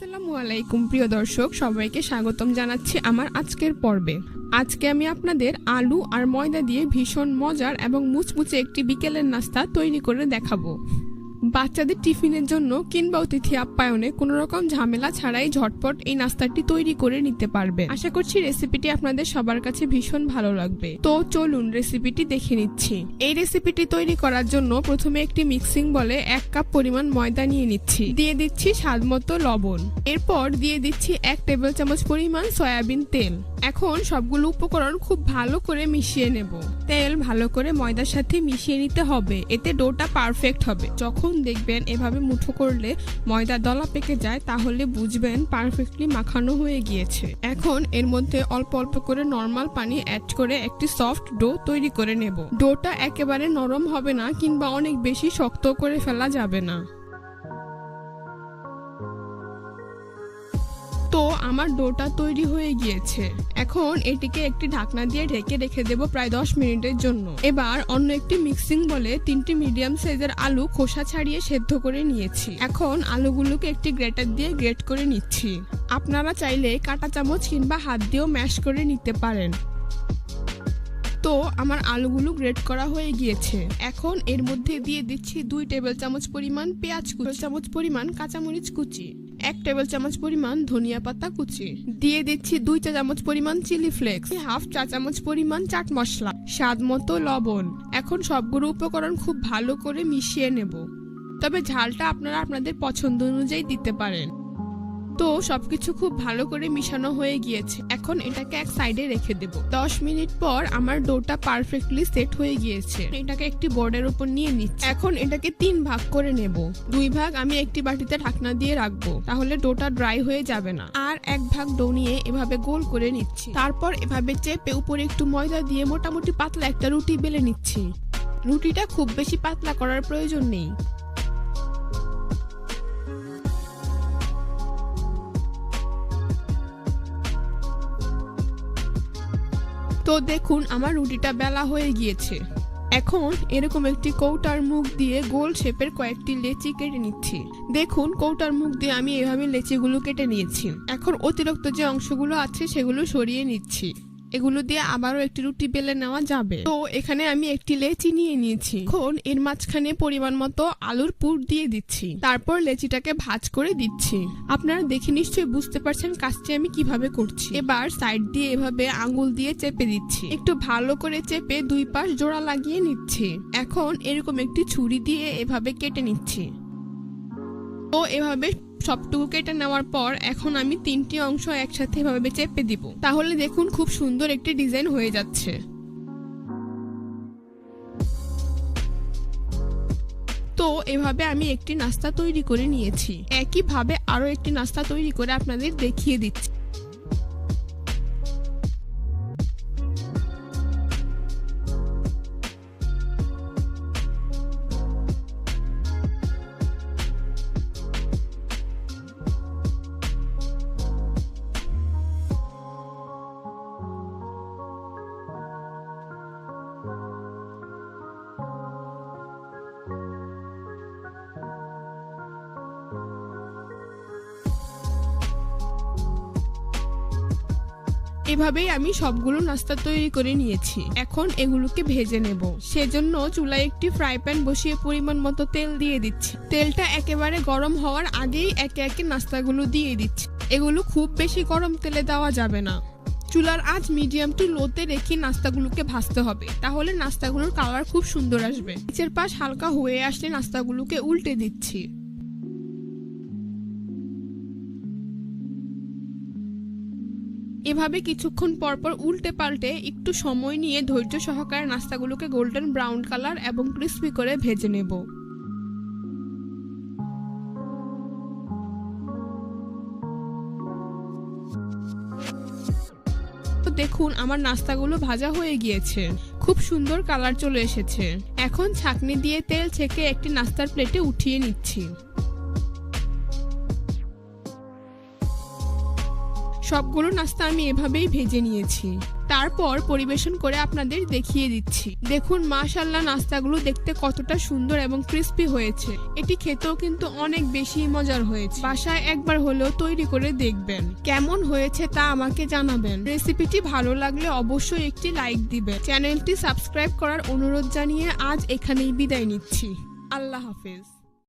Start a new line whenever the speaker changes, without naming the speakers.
আসসালামু আলাইকুম প্রিয় দর্শক, সবাইকে স্বাগতম জানাচ্ছি আমার আজকের পর্বে। আজকে আমি আপনাদের আলু আর ময়দা দিয়ে ভীষণ মজার এবং মুচমুচে একটি বিকেলের নাস্তা তৈরি করে দেখাবো। বাচ্চাদের টিফিনের জন্য কিংবা অতিথি আপ্যায়নে কোনো রকম ঝামেলা ছাড়াই ঝটপট এই নাস্তাটি তৈরি করে নিতে পারবে। আশা করছি রেসিপিটি আপনাদের সবার কাছে ভীষণ ভালো লাগবে। তো চলুন রেসিপিটি দেখে নিচ্ছি। এই রেসিপিটি তৈরি করার জন্য প্রথমে একটি মিক্সিং বলে 1 কাপ পরিমাণ ময়দা নিয়ে নিচ্ছি। দিয়ে দিচ্ছি স্বাদমতো লবণ। এরপর দিয়ে দিচ্ছি 1 টেবিল চামচ পরিমাণ সয়াবিন তেল। এখন সবগুলো উপকরণ খুব ভালো করে মিশিয়ে নেব। তেল ভালো করে ময়দার সাথে মিশিয়ে নিতে হবে, এতে ডোটা পারফেক্ট হবে। যখন দেখবেন এভাবে মুঠো করলে ময়দা দলা পেকে যায়, তাহলে বুঝবেন পারফেক্টলি মাখানো হয়ে গিয়েছে। এখন এর মধ্যে অল্প অল্প করে নরমাল পানি অ্যাড করে একটি সফট ডো তৈরি করে নেব। ডোটা একেবারে নরম হবে না কিংবা অনেক বেশি শক্ত করে ফেলা যাবে না। তো আমার ডোটা তৈরি হয়ে গিয়েছে। এখন এটিকে একটি ঢাকনা দিয়ে ঢেকে রেখে দেব প্রায় 10 মিনিটের জন্য। এবার অন্য একটি মিক্সিং বলে 3টি মিডিয়াম সাইজের আলু খোসা ছাড়িয়ে সেদ্ধ করে নিয়েছি। এখন আলুগুলোকে একটি গ্রেটার দিয়ে গ্রেট করে নিচ্ছি। আপনারা চাইলে কাঁটা চামচ কিংবা হাত দিয়েও ম্যাশ করে নিতে পারেন। তো আমার আলুগুলো গ্রেট করা হয়ে গিয়েছে। এখন এর মধ্যে দিয়ে দিচ্ছি 2 টেবিল চামচ পরিমাণ পেঁয়াজ কুচি, 1 চামচ পরিমাণ কাঁচামরিচ কুচি, 1 টেবিল চামচ পরিমাণ ধনিয়া পাতা কুচি, দিয়ে দিচ্ছি 2 চা চামচ পরিমাণ চিলি ফ্লেক্স, 1/2 চা চামচ পরিমাণ চাট মশলা, স্বাদ মতো লবণ। এখন সবগুলো উপকরণ খুব ভালো করে মিশিয়ে নেব, তবে ঝালটা আপনারা আপনাদের পছন্দ অনুযায়ী দিতে পারেন। তো সবকিছু খুব ভালো করে মিশানো হয়ে গিয়েছে। এখন এটাকে এক সাইডে রেখে দেব। 10 মিনিট পর আমার ডোটা পারফেক্টলি সেট হয়ে গিয়েছে। এটাকে একটি বোর্ডের উপর নিয়ে নিচ্ছি। এখন এটাকে 3 ভাগ করে নেব। 2 ভাগ আমি একটি বাটিতে ঢাকনা দিয়ে রাখবো, তাহলে ডোটা ড্রাই হয়ে যাবে না। আর 1 ভাগ ডো নিয়ে এভাবে গোল করে নিচ্ছি। তারপর এভাবে চেপে উপরে একটু ময়দা দিয়ে মোটামুটি পাতলা একটা রুটি বেলে নিচ্ছি। রুটিটা খুব বেশি পাতলা করার প্রয়োজন নেই। তো দেখুন আমার রুটিটা বেলা হয়ে গিয়েছে। এখন এরকম একটি কৌটার মুখ দিয়ে গোল শেপের কয়েকটি লেচি কেটে নিচ্ছি। দেখুন কৌটার মুখ দিয়ে আমি এভাবে লেচিগুলো কেটে নিয়েছি। এখন অতিরিক্ত যে অংশগুলো আছে সেগুলো সরিয়ে নিচ্ছি। এগুলো দিয়ে আবারও একটি রুটি বেলে নেওয়া যাবে। তো এখানে আমি একটি লেচি নিয়ে নিয়েছি। এখন এর মাঝখানে পরিমাণ মতো আলুর পুর দিয়ে দিচ্ছি। তারপর লেচিটাকে ভাঁজ করে দিচ্ছি। আপনারা দেখে নিশ্চয়ই বুঝতে পারছেন কাজটি আমি কিভাবে করছি। এবার সাইড দিয়ে এভাবে আঙ্গুল দিয়ে চেপে দিচ্ছি। একটু ভালো করে চেপে 2 পাশ জোড়া লাগিয়ে নিচ্ছি। এখন এরকম একটি ছুরি দিয়ে এভাবে কেটে নিচ্ছি। তো এভাবে সবটুকু কেটে নেওয়ার পর এখন আমি 3টি অংশ একসাথে এভাবে চেপে দিব। তাহলে দেখুন খুব সুন্দর একটি ডিজাইন হয়ে যাচ্ছে। তো এভাবে আমি একটি নাস্তা তৈরি করে নিয়েছি। একইভাবে আরো একটি নাস্তা তৈরি করে আপনাদের দেখিয়ে দিচ্ছি। এভাবেই আমি সবগুলো নাস্তা তৈরি করে নিয়েছি। এখন এগুলোকে ভেজে নেব। সেজন্য চুলায় একটি ফ্রাই প্যান বসিয়ে পরিমাণ মতো তেল দিয়ে দিচ্ছি। তেলটা একেবারে গরম হওয়ার আগেই একে একে নাস্তাগুলো দিয়ে দিচ্ছি। এগুলো খুব বেশি গরম তেলে দেওয়া যাবে না। চুলার আঁচ মিডিয়াম টু লোতে রেখে নাস্তাগুলোকে ভাজতে হবে, তাহলে নাস্তাগুলোর কালার খুব সুন্দর আসবে। নিচের পাশ হালকা হয়ে আসলে নাস্তাগুলোকে উল্টে দিচ্ছি। এভাবে কিছুক্ষণ পরপর উল্টে পাল্টে একটু সময় নিয়ে ধৈর্য সহকারে নাস্তাগুলোকে গোল্ডেন ব্রাউন কালার এবং ক্রিস্পি করে ভেজে নেব। দেখুন আমার নাস্তাগুলো ভাজা হয়ে গিয়েছে। খুব সুন্দর কালার চলে এসেছে। এখন ছাঁকনি দিয়ে তেল ছেঁকে একটি নাস্তার প্লেটে উঠিয়ে নিচ্ছি। সবগুলো নাস্তা আমি এভাবেই ভেজে নিয়েছি। তারপর পরিবেশন করে আপনাদের দেখিয়ে দিচ্ছি। দেখুন মাশাআল্লাহ, নাস্তাগুলো দেখতে কতটা সুন্দর এবং ক্রিস্পি হয়েছে। এটি খেতেও কিন্তু অনেক বেশি মজার হয়েছে। বাসায় একবার হলেও তৈরি করে দেখবেন। কেমন হয়েছে তা আমাকে জানাবেন। রেসিপিটি ভালো লাগলে অবশ্যই একটি লাইক দিবেন। চ্যানেলটি সাবস্ক্রাইব করার অনুরোধ জানিয়ে আজ এখানেই বিদায় নিচ্ছি। আল্লাহ হাফেজ।